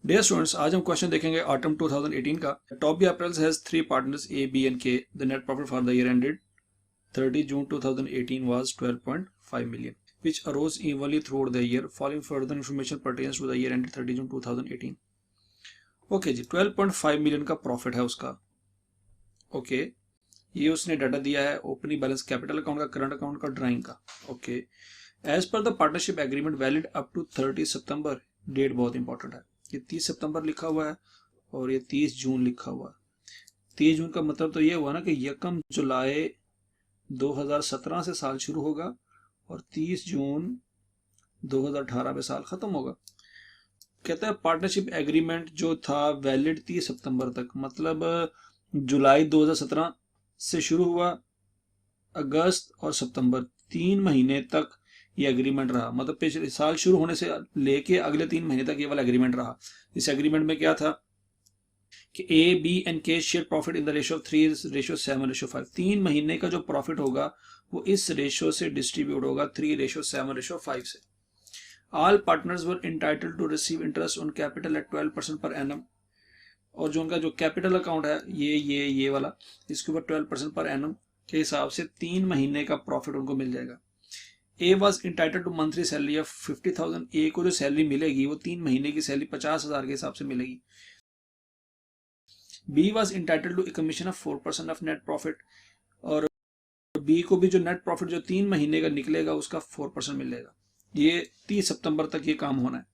Dear students, आज हम question देखेंगे ऑटम 2018 का। Topi apparels has three partners A, B and K. The net profit for the year ended 30 June 2018 was 12.5 million, which arose evenly throughout the year. Following further information pertains to the year ended 30 June 2018. Okay जी, 12.5 million का profit है उसका। Okay, ये उसने data दिया है opening balance, capital account का, current account का, ड्राइंग का। Okay, as per the partnership agreement valid up to 30 सितंबर। डेट बहुत इंपॉर्टेंट है। ये 30 सितंबर लिखा हुआ है और ये 30 जून लिखा हुआ है। 30 जून का मतलब तो ये हुआ ना कि 1 जुलाई 2017 से साल शुरू होगा और 30 जून 2018 में साल खत्म होगा। कहता है पार्टनरशिप एग्रीमेंट जो था वैलिड 30 सितंबर तक, मतलब जुलाई 2017 से शुरू हुआ, अगस्त और सितंबर 3 महीने तक ये एग्रीमेंट रहा। मतलब पिछले साल शुरू होने से लेके अगले 3 महीने तक ये वाला एग्रीमेंट रहा। इस एग्रीमेंट में क्या था कि ए, बी एंड के share profit in the ratio of 3:7:5। 3 महीने का जो प्रॉफिट होगा वो इस रेशियो से डिस्ट्रीब्यूट होगा 3:7:5 से। All partners were entitled to receive interest on capital at 12% per annum. और जो उनका जो कैपिटल अकाउंट है ये वाला, इसके ऊपर 12% पर एनम के हिसाब से 3 महीने का प्रॉफिट उनको मिल जाएगा। A was entitled to monthly salary of 50,000। A को जो सैलरी मिलेगी वो 3 महीने की सैलरी 50,000 के हिसाब से मिलेगी। B was entitled to a commission of 4% of net profit. और बी को भी जो नेट प्रॉफिट जो 3 महीने का निकलेगा उसका 4% मिलेगा। ये 30 सितंबर तक ये काम होना है।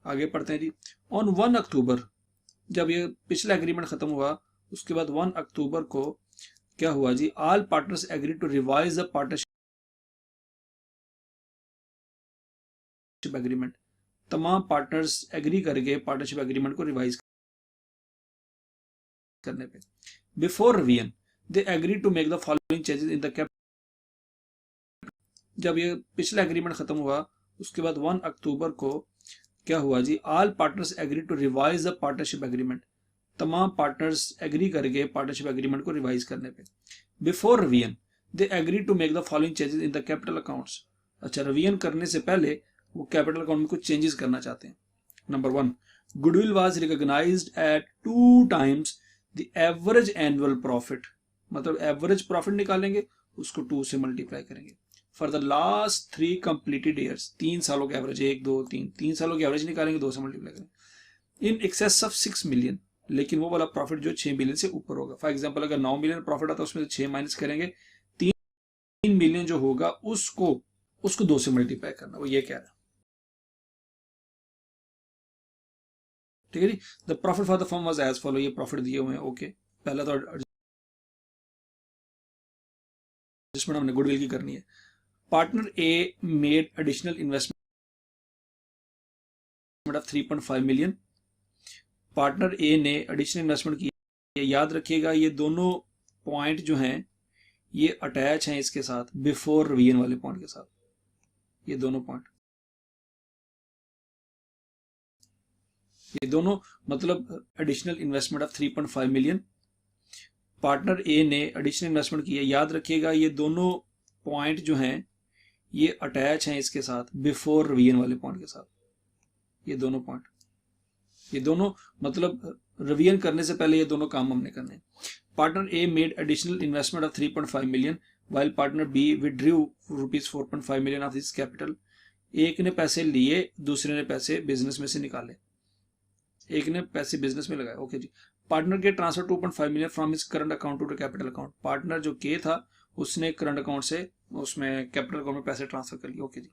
आगे पढ़ते हैं जी। ऑन 1 अक्टूबर, जब ये पिछला एग्रीमेंट खत्म हुआ उसके बाद 1 अक्टूबर को क्या हुआ जी, all partners agree to revise the partnership agreement. तमाम पार्टनर्स एग्री करके पार्टनरशिप एग्रीमेंट को रिवाइज करने पे। Before revision they agree to make the following changes in the capital. जब ये पिछला एग्रीमेंट खत्म हुआ उसके बाद 1 अक्टूबर को क्या हुआ जी, all partners agree to revise the partnership agreement. तमाम पार्टनर्स एग्री करके पार्टनरशिप एग्रीमेंट को रिवाइज करने पे। Before revision they agree to make the following changes in the capital accounts. अच्छा, रिवीजन करने से पहले वो कैपिटल अकाउंट में कुछ चेंजेस करना चाहते हैं। Number 1, goodwill was recognised at 2 times the average annual profit. मतलब एवरेज प्रॉफिट निकालेंगे उसको 2 से मल्टीप्लाई करेंगे for the last 3 completed years. 3 सालों के एवरेज, 1 2 3 सालों की एवरेज निकालेंगे, 2 से मल्टीप्लाई करेंगे। इन एक्सेस ऑफ 6 मिलियन, लेकिन वो वाला प्रॉफिट जो 6 मिलियन से ऊपर होगा। फॉर एग्जाम्पल अगर 9 मिलियन प्रॉफिट आता है उसमें से 6 माइनस करेंगे, 3 मिलियन जो होगा उसको 2 से मल्टीप्लाई करना, वो ये कह रहा है। ठीक है जी। The profit for the firm was as follow. ये प्रॉफिट दिए हुए हैं। ओके, पहला तो एडजस्टमेंट हमने गुडविल की करनी है। Partner A made additional investment of 3.5 million. Partner A ने एडिशनल इन्वेस्टमेंट किया। याद रखिएगा ये दोनों पॉइंट जो हैं ये अटैच हैं इसके साथ, बिफोर रिवीजन वाले पॉइंट के साथ। ये दोनों पॉइंट, ये दोनों मतलब additional investment of 3.5 million. Partner A ने एडिशनल इन्वेस्टमेंट किया। याद रखिएगा ये दोनों पॉइंट जो हैं ये अटैच हैं इसके साथ, बिफोर रिवीजन वाले पॉइंट के साथ। ये दोनों पॉइंट, ये दोनों मतलब रिवीजन करने से पहले ये दोनों काम हमने करने हैं। Partner A made additional investment of 3.5 million while partner B withdrew ₹4.5 million of this capital. एक ने पैसे लिए, दूसरे ने पैसे बिजनेस में से निकाले। एक ने पैसे बिजनेस में लगाए। ओके जी। पार्टनर के transfer 2.5 million from his current account to capital account. Partner जो के था उसने करंट अकाउंट से उसमें कैपिटल अकाउंट में पैसे ट्रांसफर कर लिए। ओके जी।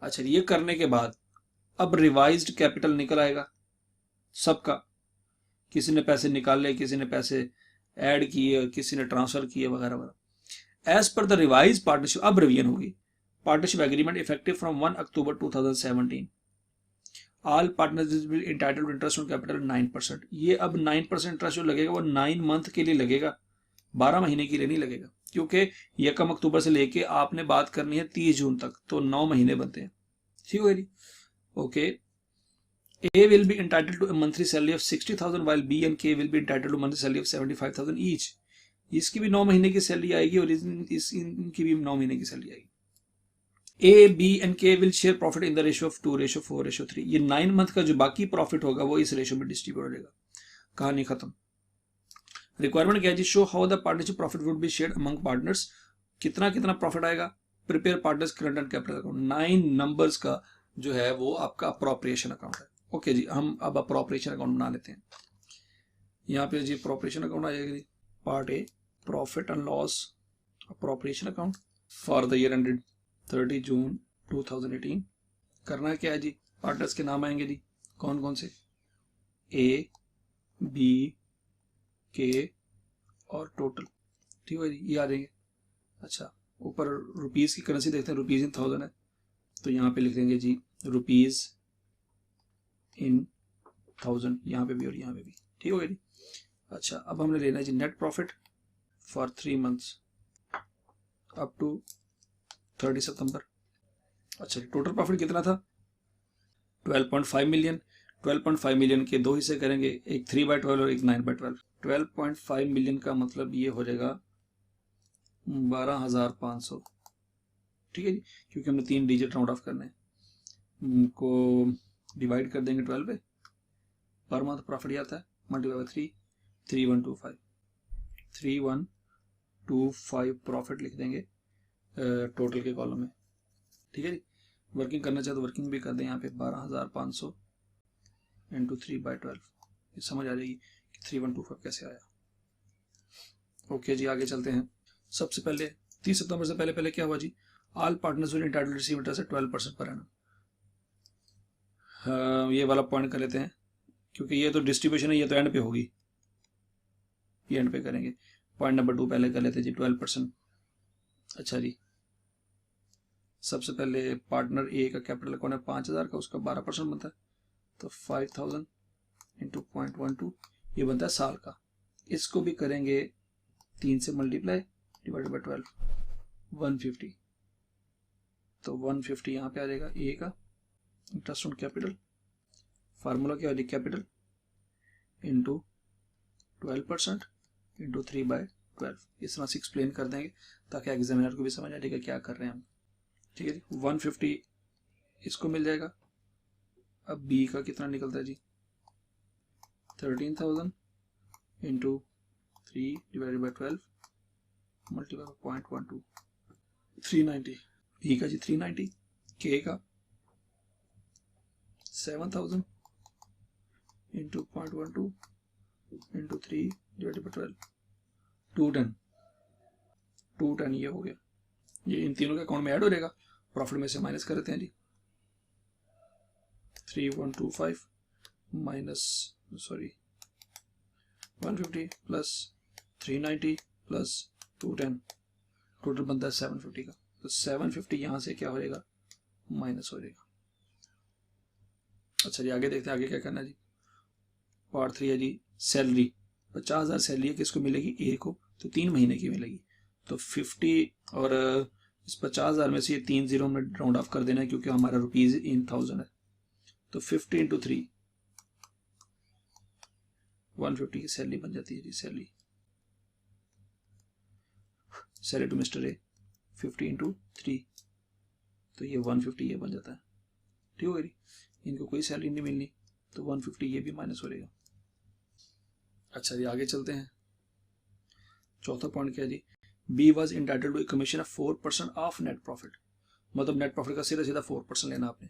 अच्छा, ये करने के बाद अब रिवाइज्ड कैपिटल निकल आएगा सबका। किसी ने पैसे निकाले, किसी ने पैसे ऐड किए, किसी ने ट्रांसफर किए, वगैरह वगैरह। As per the revise partnership, अब रिवीजन होगी। Partnership agreement effective from 1 October 2017। All partners will entitled to interest on capital 9%। ये अब 9% इंटरेस्ट जो लगेगा वो 9 मंथ के लिए लगेगा, 12 महीने के लिए नहीं लगेगा, क्योंकि 1 अक्टूबर से लेके आपने बात करनी है 30 जून तक, तो 9 महीने बनते हैं। ठीक है जी। Okay, A will be entitled to a monthly salary of 60,000 while B and K will be entitled to monthly salary of 75,000 each। इसकी भी 9 महीने की सैलरी आएगी और इनकी भी 9 महीने की सैलरी आएगी। ए बी एंड के will share profit in the ratio of 2:4:3। ये 9 मंथ का जो बाकी प्रॉफिट होगा वो इस रेशियो में डिस्ट्रीब्यूट हो जाएगा। कहानी खत्म। रिक्वायरमेंट क्या है जी? Show how the partnership profit would be shared among partners. कितना कितना प्रॉफिट आएगा? Prepare partners current and capital account. 9 numbers का जो है वो आपका अप्रोप्रिएशन अकाउंट है। ओके जी, हम अब अप्रोप्रिएशन अकाउंट बना लेते हैं। यहाँ पे जी अप्रोप्रिएशन अकाउंट आ जाएगा जी। Part A, profit and loss appropriation account for the year ended 30 जून 2018। करना क्या है जी? पार्टनर्स के नाम आएंगे जी। कौन कौन से? ए, बी, के और टोटल। ठीक है जी, ये आ जाएंगे। अच्छा, ऊपर रुपीज की करेंसी देखते हैं, रुपीज इन 1000 है, तो यहाँ पे लिख देंगे जी रुपीज इन 1000, यहाँ पे भी और यहाँ पे भी। ठीक हो गया जी। अच्छा, अब हमने लेना है जी net profit for 3 months up to 30 सितंबर। अच्छा, टोटल प्रॉफिट कितना था? 12.5 मिलियन। 12.5 मिलियन के 2 हिस्से करेंगे, एक 3/12 और एक 9/12। 12.5 मिलियन का मतलब ये हो जाएगा 12,500। ठीक है जी, क्योंकि हमने 3 डिजिट राउंड ऑफ करने हैं, को डिवाइड कर देंगे 12 पे। पर मंथ प्रॉफिट आता है मल्टीप्लाई बाय 3, 3125। 3125 प्रॉफिट लिख देंगे टोटल के कॉलम में। ठीक है जी, वर्किंग करना चाहे तो वर्किंग भी कर दें यहाँ पे 12,500 इंटू 3/12। ये समझ आ जाएगी कि 3125 कैसे आया। ओके जी, आगे चलते हैं। सबसे पहले 30 सितंबर से पहले पहले क्या हुआ जी? All partners will entitled receive interest 12% per annum. ये वाला पॉइंट कर लेते हैं, क्योंकि ये तो डिस्ट्रीब्यूशन है, ये तो एंड पे होगी, ये एंड पे करेंगे। पॉइंट नंबर 2 पहले कर लेते हैं जी, 12%। अच्छा जी, सबसे पहले पार्टनर ए का कैपिटल अकाउंट है 5,000 का, उसका 12% बनता है, तो 5,000 इंटू 0.12 ये बनता है साल का। इसको भी करेंगे 3 से मल्टीप्लाई डिवाइडेड बाय 12, 150। तो 150 यहाँ पे आ जाएगा ए का इंटरेस्ट ऑन कैपिटल। फार्मूला क्या है? Capital into 12% into 3/12। इस तरह से एक्सप्लेन कर देंगे ताकि एग्जामिनर को भी समझ आ जाएगा क्या कर रहे हैं हम। ठीक है जी, 150 इसको मिल जाएगा। अब बी का कितना निकलता है जी? 13,000 into 3 divided by 12 multiply by 0.12, 390। B का जी 390, के का 7,000 इंटू 0.12 इंटू 3 डिवाइडेड बाई 12, 210। 210 ये हो गया। ये इन तीनों के अकाउंट में ऐड हो जाएगा, प्रॉफिट में से माइनस कर देते हैं जी। 3125 माइनस 150 प्लस 390 प्लस 210, टोटल बनता है 750 का। तो 750 यहां से क्या हो जाएगा? माइनस हो जाएगा। अच्छा जी, आगे देखते हैं आगे क्या करना है जी। पार्ट 3 है जी सैलरी। 50,000 सैलरी है, किसको मिलेगी? ए को, तो 3 महीने की मिलेगी। तो 50 और इस 50,000 में से ये 3 जीरो में राउंड ऑफ कर देना है, क्योंकि हमारा रुपीज इन 1000 है। तो 50 इंटू 3 150 की सैलरी बन जाती है जी। Salary to mister A 50 into 3, तो ये 150 ये बन जाता है। ठीक हो गई, इनको कोई सैलरी नहीं मिलनी, तो 150 ये भी माइनस हो जाएगा। अच्छा जी, आगे चलते हैं। चौथा पॉइंट क्या है जी? B was entitled to commission of 4% of net profit. मतलब नेट प्रॉफिट का सीधा सीधा 4% लेना आपने।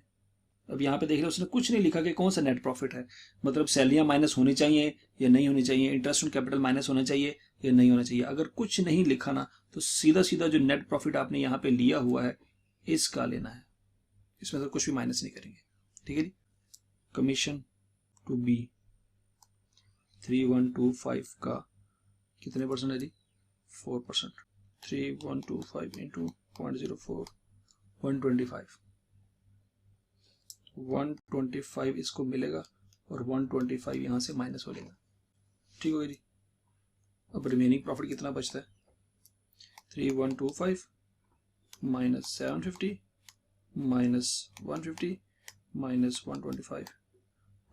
अब यहाँ पे देख रहे उसने कुछ नहीं लिखा कि कौन सा नेट प्रॉफिट है, मतलब सैलरियां माइनस होनी चाहिए या नहीं होनी चाहिए, इंटरेस्ट ऑन कैपिटल माइनस होना चाहिए या नहीं होना चाहिए। अगर कुछ नहीं लिखा ना, तो सीधा सीधा जो नेट प्रॉफिट आपने यहाँ पे लिया हुआ है इसका लेना है, इसमें तो कुछ भी माइनस नहीं करेंगे। ठीक है जी। कमीशन टू बी 3125 का कितने परसेंट है जी? 4%। 3125 इंटू 0.04 125। 125 इसको मिलेगा और 125 यहां से माइनस हो जाएगा। ठीक हो जी। अब रिमेनिंग प्रॉफिट कितना बचता है? 3125 माइनस 750 माइनस 150 माइनस 125,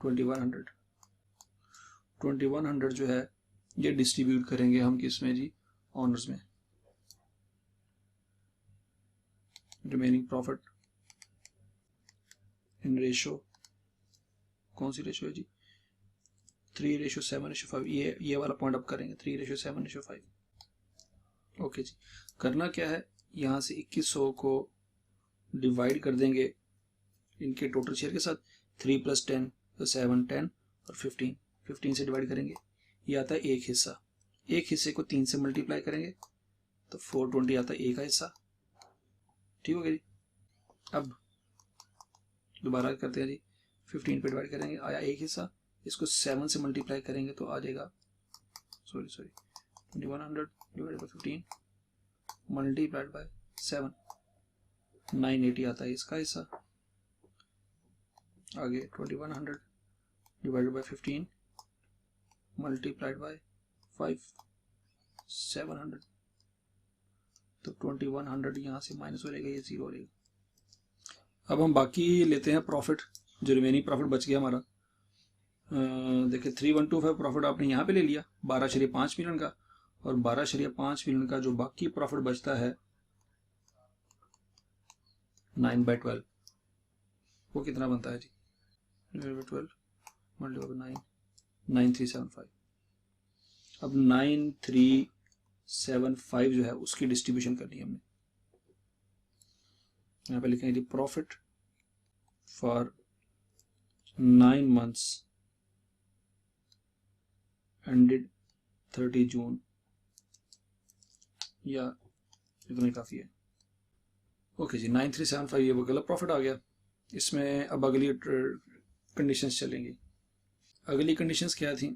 2100। 2100 जो है ये डिस्ट्रीब्यूट करेंगे हम किस में जी? ऑनर्स में। रिमेनिंग प्रॉफिट इन रेशो, कौन सी रेशो है जी, 3:7:5। ये वाला पॉइंट अप करेंगे 3:7:5। ओके जी, करना क्या है, यहाँ से 2100 को डिवाइड कर देंगे इनके टोटल शेयर के साथ। 3 + 10 + 7 10 और 15 से डिवाइड करेंगे, ये आता है एक हिस्सा। एक हिस्से को 3 से मल्टीप्लाई करेंगे तो 420 आता है एक हिस्सा। ठीक हो गया जी। अब दोबारा करते हैं जी, 15 पे डिवाइड करेंगे, आया एक हिस्सा। इसको 7 से मल्टीप्लाई करेंगे तो आ जाएगा 2100 डिवाइडेड बाई 15 मल्टीप्लाइड बाय 7, 980 आता है इसका हिस्सा। आगे 2100 डिवाइडेड बाय 15 मल्टीप्लाइड बाय 5, 700, तो 2100 यहाँ से माइनस हो जाएगा, ये 0 हो जाएगा। अब हम बाकी लेते हैं प्रॉफिट, जो रिमेनिंग प्रॉफिट बच गया हमारा। देखिए 3125 प्रॉफिट आपने यहाँ पे ले लिया 12.5 मिलियन का, और 12.5 मिलियन का जो बाकी प्रॉफिट बचता है 9/12, वो कितना बनता है जी, 12 मल्टीप्लाई बाय 9, 9375। अब 9375 जो है उसकी डिस्ट्रीब्यूशन करनी है हमने। यहाँ पे लिखेंगे प्रॉफिट फॉर 9 months एंडेड 30 जून, या इतना काफ़ी है। ओके जी, 9375 ये गलत प्रॉफिट आ गया। इसमें अब अगली कंडीशंस चलेंगी। अगली कंडीशंस क्या थी,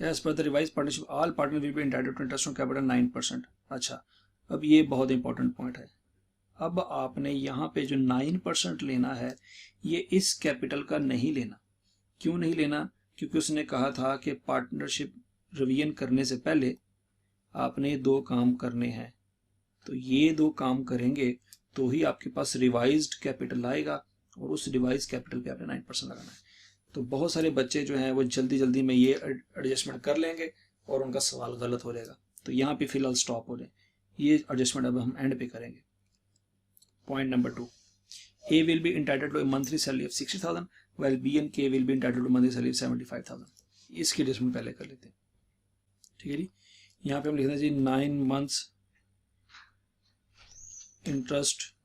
as per the revise partnership all partner will be entitled to interest on capital 9%। अच्छा, अब ये बहुत इंपॉर्टेंट पॉइंट है। अब आपने यहाँ पे जो 9% लेना है, ये इस कैपिटल का नहीं लेना। क्यों नहीं लेना, क्योंकि उसने कहा था कि पार्टनरशिप रिवीजन करने से पहले आपने 2 काम करने हैं, तो ये 2 काम करेंगे तो ही आपके पास रिवाइज्ड कैपिटल आएगा, और उस रिवाइज कैपिटल पे आपने 9% लगाना है। तो बहुत सारे बच्चे जो हैं वो जल्दी जल्दी में ये एडजस्टमेंट कर लेंगे और उनका सवाल गलत हो जाएगा, तो यहाँ पे फिलहाल स्टॉप हो जाए। ये एडजस्टमेंट अब हम एंड पे करेंगे। Point number 2, A will be entitled to a monthly salary of 60,000 while B and K will be entitled to monthly salary of 75,000। इसकी एडजस्टमेंट पहले कर लेते हैं। ठीक है जी, यहाँ पे हम लिखते हैं जी 9 months इंटरेस्ट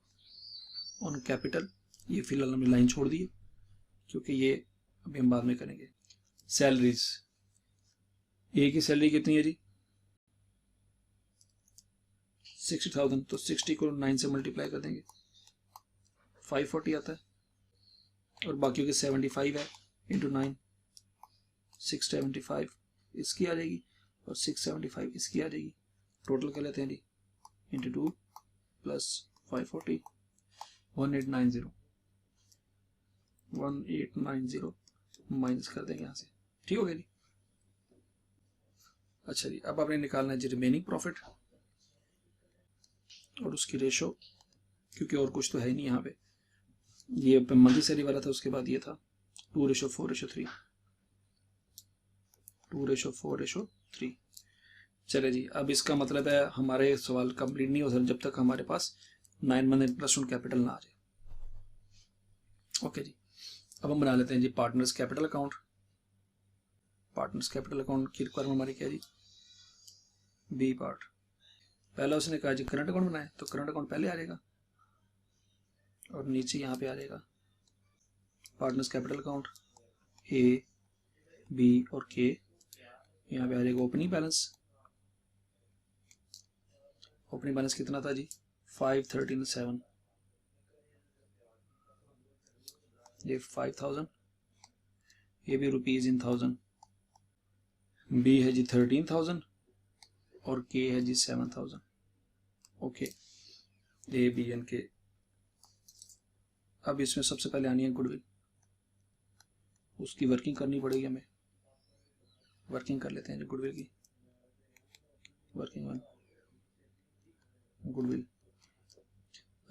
ऑन कैपिटल। ये फिलहाल हमने लाइन छोड़ दी है क्योंकि ये अभी हम बाद में करेंगे। सैलरीज, ए की सैलरी कितनी है जी 60,000, तो 60 को 9 से मल्टीप्लाई कर देंगे 540 आता है, और बाकी के 75 है इंटू 9, 675 इसकी आ जाएगी और 675 इसकी आ जाएगी। टोटल कर लेते हैं जी इंटू 2 प्लस 540, 1890 माइनस कर देंगे यहाँ से। ठीक हो गया जी। अच्छा जी, अब आपने निकालना है जी रिमेनिंग प्रॉफिट और उसकी रेशो, क्योंकि और कुछ तो है नहीं यहाँ पे। ये मंथली सैलरी वाला था, उसके बाद ये था 2:4:3, 2:4:3। चले जी, अब इसका मतलब है हमारे सवाल कंप्लीट नहीं हो सकता जब तक हमारे पास 9 month इंटरेस्ट ऑन कैपिटल ना आ जाए। ओके जी, अब हम बना लेते हैं जी partners capital account. Partners capital account की रिक्वायरमेंट हमारी क्या है जी, बी पार्ट। पहला उसने कहा जी करंट अकाउंट बनाए, तो करंट अकाउंट पहले आ जाएगा और नीचे यहाँ पे आ जाएगा पार्टनर्स कैपिटल अकाउंट ए, बी और के। यहाँ पे आ जाएगा ओपनिंग बैलेंस। ओपनिंग बैलेंस कितना था जी 513.7, ये 5000, ये भी रुपीज इन 1000। बी है जी 13,000 और के है जी 7,000। ओके, ए बी एन के। अब इसमें सबसे पहले आनी है गुडविल, उसकी वर्किंग करनी पड़ेगी हमें। वर्किंग कर लेते हैं जी गुडविल की। Working one goodwill.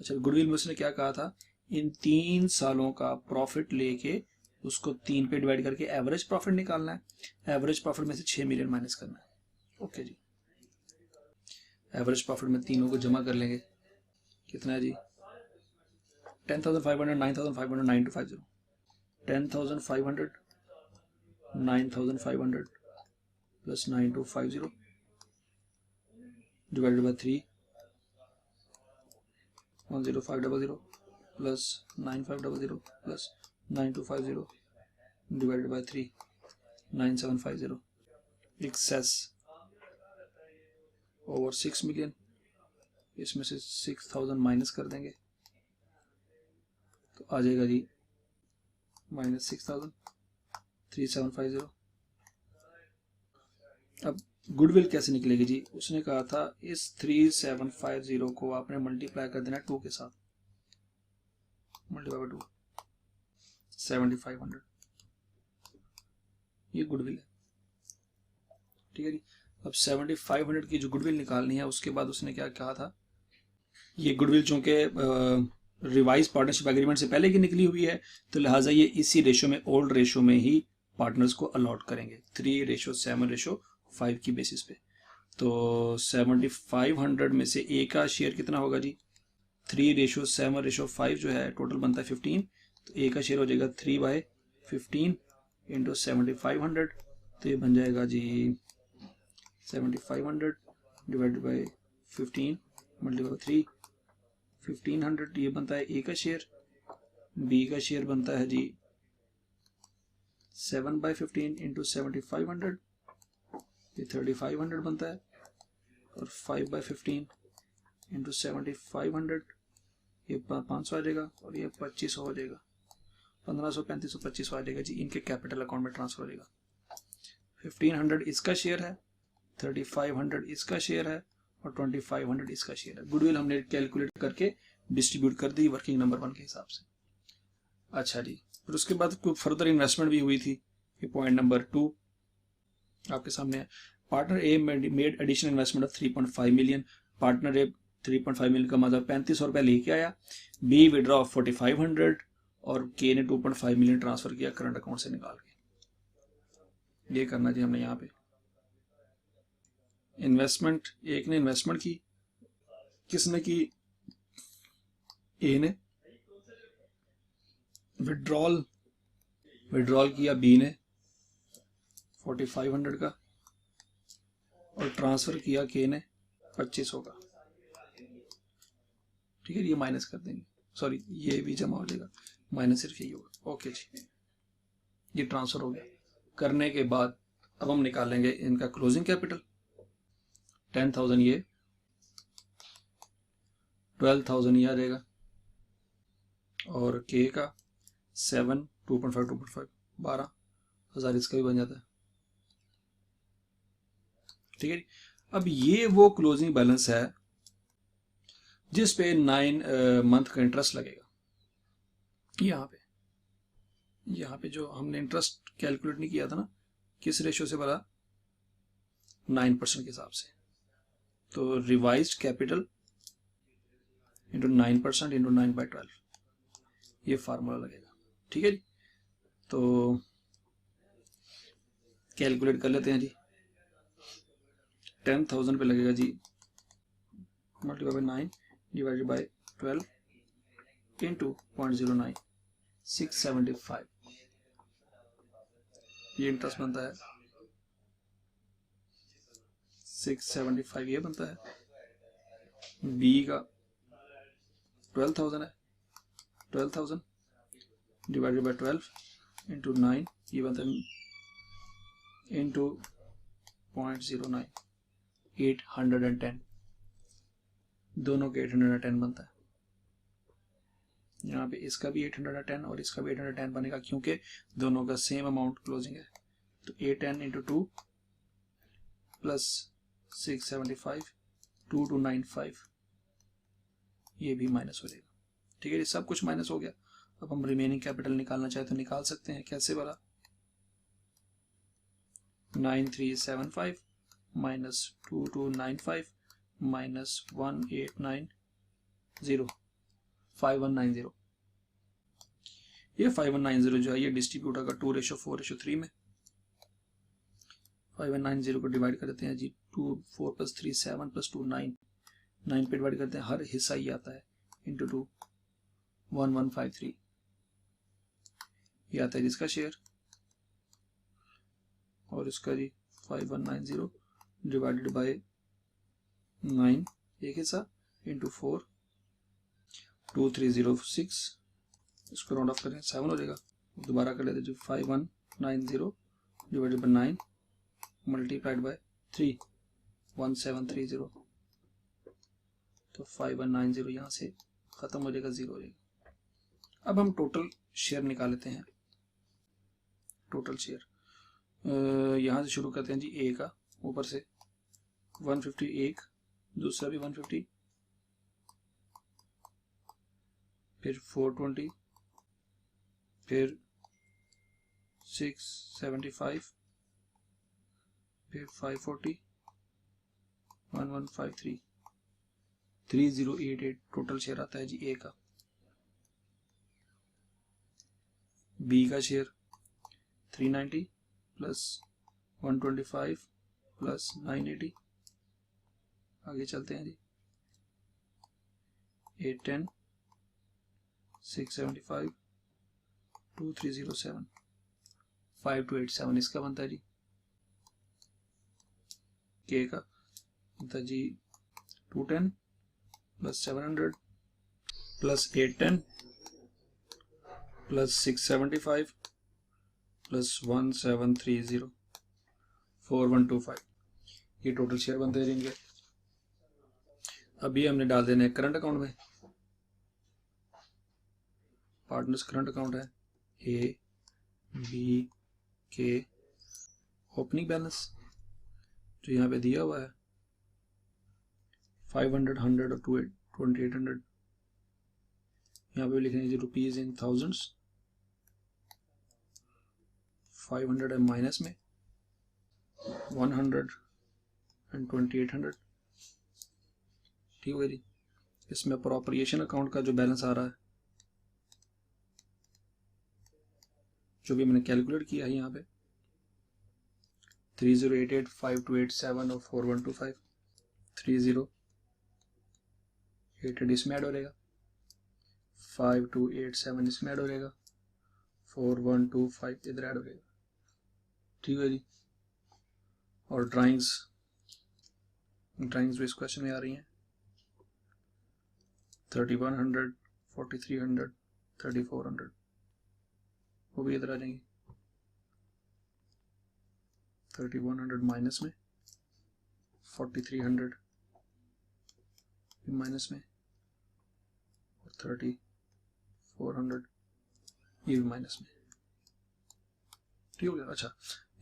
अच्छा, गुडविल में उसने क्या कहा था, इन 3 सालों का प्रॉफिट लेके उसको 3 पे डिवाइड करके एवरेज प्रॉफिट निकालना है। एवरेज प्रॉफिट में से 6 मिलियन माइनस करना है। ओके जी, एवरेज प्रॉफिट में तीनों को जमा कर लेंगे। कितना है जी 10,500, 9,500, 9250। 10,500 9,500 plus 9250 divided by 3 10500 plus 9500 plus 9250 divided by 3 9750 excess over 6 million। इसमें से 6000 माइनस कर देंगे तो आ जाएगा जी -6000 3750। अब गुडविल कैसे निकलेगी जी? उसने कहा था इस 3750 को आपने मल्टीप्लाई कर देना 2 के साथ, मल्टीप्लाई बाय 2 7500, ये गुडविल है। ठीक है जी। अब 7500 की जो गुडविल निकालनी है, उसके बाद उसने क्या कहा था, ये गुडविल चूंकि रिवाइज पार्टनरशिप एग्रीमेंट से पहले की निकली हुई है तो लिहाजा ये इसी रेशो में, ओल्ड रेशो में ही पार्टनर्स को अलॉट करेंगे 3:7:5 की बेसिस पे। तो 7500 में से ए का शेयर कितना होगा जी? 3:7:5 जो है टोटल बनता है 15, तो ए का शेयर हो जाएगा 3/15 इंटू 7500, तो ये बन जाएगा जी 7500 डिवाइडेड बाई 15 मल्टीप्लाई 3 1500, ये बनता है ए का शेयर। बी का शेयर बनता है जी 7/15 इंटू 7500, ये 3500 बनता है, और 5/15 इंटू 7500 ये 500 आ जाएगा, और ये 2500 हो जाएगा, 1500 3500 2500 आ जाएगा जी, इनके कैपिटल अकाउंट में ट्रांसफर हो जाएगा। 1500 इसका शेयर है, 3500 इसका शेयर है, और 2500 इसका शेयर है। गुडविल हमने कैलकुलेट करके डिस्ट्रीब्यूट कर दी वर्किंग नंबर 1 के हिसाब से। अच्छा जी, फिर उसके बाद कोई फर्दर इन्वेस्टमेंट भी हुई थी, ये पॉइंट नंबर 2 आपके सामने है। Partner A made additional investment of 3.5 million. Partner A 3.5 million का मतलब 3500 रुपये लेके आया। बी विड्रॉ 4500 और के ने 2.5 मिलियन ट्रांसफर किया करंट अकाउंट से निकाल के। ये करना जी हमने यहाँ पे इन्वेस्टमेंट, एक ने इन्वेस्टमेंट की, किसने की? ए ने। विड्रॉल किया बी ने 4500 का, और ट्रांसफर किया के ने 2500 का। ठीक है, ये माइनस कर देंगे, सॉरी ये भी जमा हो जाएगा, माइनस सिर्फ यही होगा। ओके जी, ये ट्रांसफर हो गया। करने के बाद अब हम निकालेंगे इनका क्लोजिंग कैपिटल। 10,000 ये, 12,000 ये आ जाएगा, और के का 7 2.5 12,000 इसका भी बन जाता है। ठीक है जी। अब ये वो क्लोजिंग बैलेंस है जिस पे 9 मंथ का इंटरेस्ट लगेगा। यहाँ पे जो हमने इंटरेस्ट कैलकुलेट नहीं किया था ना, किस रेशियो से भरा? 9% के हिसाब से। तो रिवाइज्ड कैपिटल इंटू 9% इंटू 9/12, ये फार्मूला लगेगा। ठीक है जी, तो कैलकुलेट कर लेते हैं जी। 10,000 पे लगेगा जी multiply by 9 divided by 12 into 0.09 675, ये इंटरेस्ट बनता है 675, ये बनता है। बी का 12,000 है, 12,000 डिवाइडेड बाय 12 इंटू 9, ये बनता है इंटू 0.09 810, दोनों के 810 बनता है। यहाँ पे इसका भी 810 और इसका भी 810 बनेगा, क्योंकि दोनों का सेम अमाउंट क्लोजिंग है। तो 810 इंटू 2 प्लस 675 2295, ये भी माइनस हो जाएगा। ठीक है, ये सब कुछ माइनस हो गया। अब हम रिमेनिंग कैपिटल निकालना चाहे तो निकाल सकते हैं। कैसे वाला? 9375 माइनस 2295 माइनस 1890 5190, ये 5190 जो है ये डिस्ट्रीब्यूट होगा 2:4:3 में। 5190 को डिवाइड कर देते हैं जी, 2 4 + 3 7 + 2 9 9 पे डिवाइड करते हैं, हर हिस्सा ही आता है, इंटू 2 1153। ये आता है जिसका शेयर, और इसका जी 5190 डिवाइडेड बाय 9 एक हिस्सा इंटू 4 2306, इसको राउंड ऑफ करें 7 हो जाएगा। दोबारा कर लेते जो 5190 डिवाइडेड बाय 9 मल्टीप्लाइड बाय 3 1730, तो 5190 यहाँ से खत्म हो जाएगा, 0 हो जाएगा। अब हम टोटल शेयर निकाल लेते हैं। टोटल शेयर यहाँ से शुरू करते हैं जी, ए का ऊपर से 150 एक, दूसरा भी 150, फिर 420, फिर 675, फिर 540, 1153, 3088 टोटल शेयर आता है जी ए का। बी का शेयर 390 प्लस 125 प्लस 980, आगे चलते हैं जी, 810, 675, 2307, 5287 इसका बनता है जी। के का बनता है जी 210 प्लस 700 प्लस 810 प्लस 675 प्लस 1730, 4125, ये टोटल शेयर बनते हैं इनके। अभी हमने डाल देने करंट अकाउंट में। पार्टनर्स करंट अकाउंट है ए बी के, ओपनिंग बैलेंस जो यहाँ पे दिया हुआ है 500, 100 और 2800, यहाँ पे लिखेंगे जी रुपीज इन थाउजेंड्स, 500 है माइनस में, 100 एंड 2800, ठीक है जी। इसमें अप्रोप्रिएशन अकाउंट का जो बैलेंस आ रहा है, जो भी मैंने कैलकुलेट किया है यहाँ पे 3088, 5287 और 4125, 3088 इसमें ऐड हो जाएगा, 5287 इसमें ऐड हो जाएगा, 4125 इधर ऐड हो जाएगा, ठीक है जी। और ड्राइंग्स भी इस क्वेश्चन में आ रही हैं 3100, 4300, 3400, वो भी इधर आ जाएंगी। 3100 माइनस में, 4300 माइनस में, और 3400 ये भी माइनस में, ठीक हो गया। अच्छा,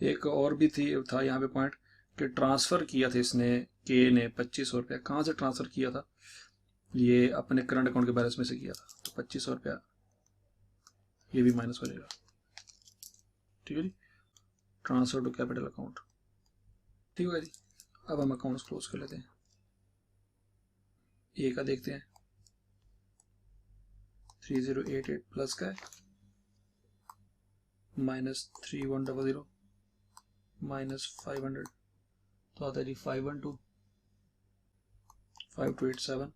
एक और भी था यहाँ पे पॉइंट कि ट्रांसफर किया था इसने, के ने 2500 रुपया, कहाँ से ट्रांसफर किया था, ये अपने करंट अकाउंट के बैलेंस में से किया था, तो 2500 रुपया ये भी माइनस हो जाएगा, ठीक है जी। ट्रांसफर टू कैपिटल अकाउंट, ठीक है जी। अब हम अकाउंट्स क्लोज कर लेते हैं। ए का देखते हैं 3088 प्लस का है माइनस 3100 माइनस 500, तो आता है जी 512, 5287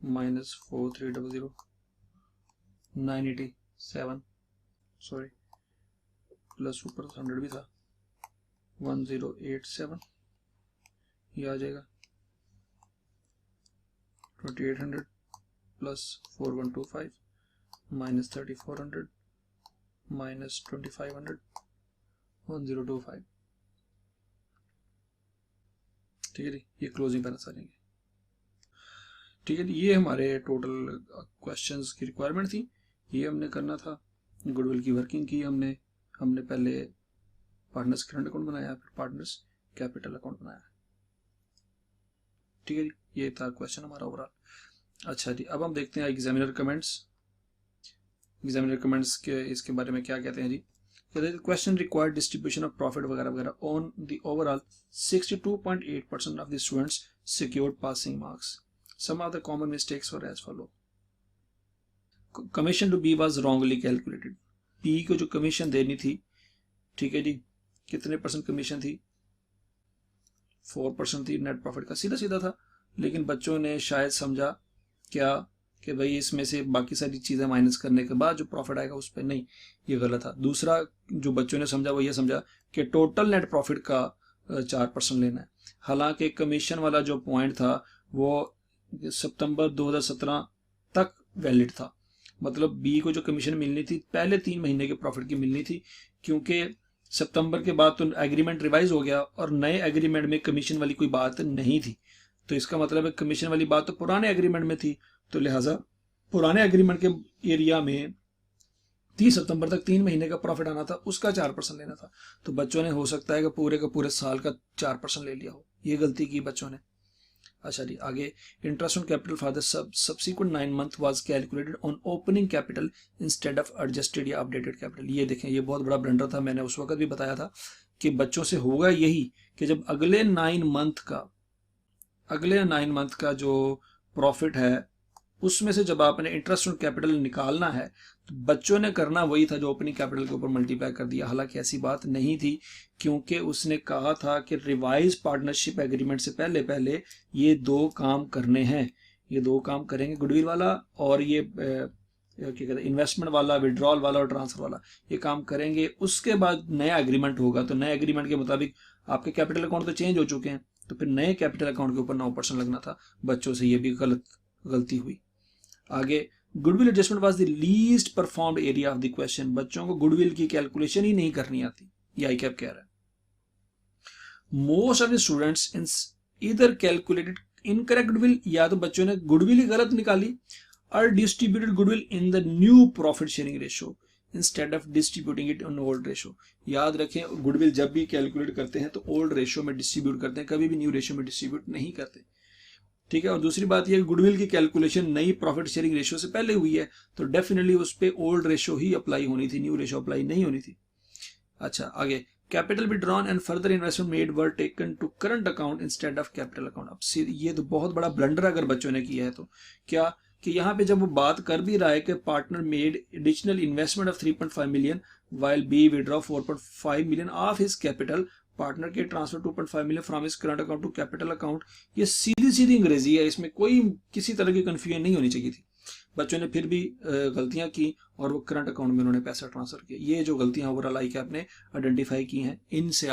माइनस 4300, 987, सॉरी प्लस ऊपर 100 भी था, 1087, ये आ जाएगा 2800 प्लस 4125 माइनस 3400 माइनस 2500, 1025, ठीक है जी। ये क्लोजिंग बैलेंस आ जाएंगे, ठीक है जी। ये हमारे टोटल क्वेश्चंस की रिक्वायरमेंट थी, ये हमने करना था। गुडविल की वर्किंग की हमने पहले पार्टनर्स करंट अकाउंट बनाया, फिर पार्टनर्स कैपिटल अकाउंट बनाया, ठीक है जी। ये था क्वेश्चन हमारा ओवरऑल। अच्छा जी, अब हम देखते हैं एग्जामिनर कमेंट्स। एग्जामिनर कमेंट्स के इसके बारे में क्या कहते हैं जी। Question required distribution of profit वगैरह वगैरह on the overall 62.8% of the students secured passing marks. Some of the common mistakes were as follow. Commission to B was wrongly calculated. B को जो कमीशन देनी थी, ठीक है जी, कितने परसेंट कमीशन थी, 4% थी नेट प्रॉफिट का, सीधा सीधा था। लेकिन बच्चों ने शायद समझा क्या कि भाई इसमें से बाकी सारी चीज़ें माइनस करने के बाद जो प्रॉफिट आएगा उस पर नहीं, ये गलत था। दूसरा जो बच्चों ने समझा वो ये समझा कि टोटल नेट प्रॉफिट का 4% लेना है। हालांकि कमीशन वाला जो पॉइंट था वो सितंबर 2017 तक वैलिड था, मतलब बी को जो कमीशन मिलनी थी पहले 3 महीने के प्रॉफिट की मिलनी थी, क्योंकि सितंबर के बाद तो एग्रीमेंट रिवाइज हो गया और नए एग्रीमेंट में कमीशन वाली कोई बात नहीं थी। तो इसका मतलब है कमीशन वाली बात तो पुराने एग्रीमेंट में थी, तो लिहाजा पुराने एग्रीमेंट के एरिया में 30 सितंबर तक 3 महीने का प्रॉफिट आना था, उसका 4% लेना था। तो बच्चों ने हो सकता है कि पूरे का पूरे साल का 4% ले लिया हो, ये गलती की बच्चों ने। अच्छा जी, आगे interest on capital for the subsequent 9 month was calculated on opening capital instead of adjusted या अपडेटेड कैपिटल। ये देखें, ये बहुत बड़ा ब्लंडर था, मैंने उस वक्त भी बताया था कि बच्चों से होगा यही कि जब अगले 9 मंथ का जो प्रॉफिट है उसमें से जब आपने इंटरेस्ट ऑन कैपिटल निकालना है तो बच्चों ने करना वही था जो ओपनिंग कैपिटल के ऊपर मल्टीप्लाई कर दिया। हालांकि ऐसी बात नहीं थी, क्योंकि उसने कहा था कि रिवाइज पार्टनरशिप एग्रीमेंट से पहले पहले ये 2 काम करने हैं, ये 2 काम करेंगे, गुडविल वाला और ये क्या कहते हैं इन्वेस्टमेंट वाला, विड्रॉल वाला और ट्रांसफर वाला, ये काम करेंगे। उसके बाद नया एग्रीमेंट होगा, तो नए एग्रीमेंट के मुताबिक आपके कैपिटल अकाउंट तो चेंज हो चुके हैं, तो फिर नए कैपिटल अकाउंट के ऊपर 9% लगना था। बच्चों से ये भी गलती हुई। आगे, goodwill adjustment was the least performed area of the question. बच्चों को गुडविल की कैलकुलेशन ही नहीं करनी आती, ये आईकैप कह रहा है। Most of the students in इधर कैलकुलेटेड इनकरेक्ट गुडविल, या तो बच्चों ने गुडविल ही गलत निकाली, और distributed goodwill in the new profit sharing ratio instead of distributing it on old ratio. याद रखें, गुडविल जब भी कैलकुलेट करते हैं तो ओल्ड रेशियो में डिस्ट्रीब्यूट करते हैं, कभी भी न्यू रेशियो में डिस्ट्रीब्यूट नहीं करते, ठीक है। और दूसरी बात यह, गुडविल की कैलकुलेशन नई प्रॉफिट शेयरिंग रेशियो से पहले हुई है, तो डेफिनेटली उस पर ओल्ड रेशियो ही अप्लाई होनी थी, न्यू रेशियो अप्लाई नहीं होनी थी। अच्छा, आगे, capital withdrawn and further investment made were taken to current account instead of capital account. अब ये तो बहुत बड़ा ब्लंडर अगर बच्चों ने किया है तो क्या कि यहाँ पे जब वो बात कर भी रहा है कि partner made additional investment of 3.5 million while B withdraw 4.5 million of his capital, partner के transfer 2.5 million from his current account to capital account. ये सीधी सीधी अंग्रेजी है, इसमें कोई किसी तरह की कंफ्यूजन नहीं होनी चाहिए थी। बच्चों ने फिर भी गलतियां की और वो करंट अकाउंट में उन्होंने पैसा ट्रांसफर किया। ये जो गलतियां ओवरऑल आईकैप ने आइडेंटिफाई की हैं, इनसे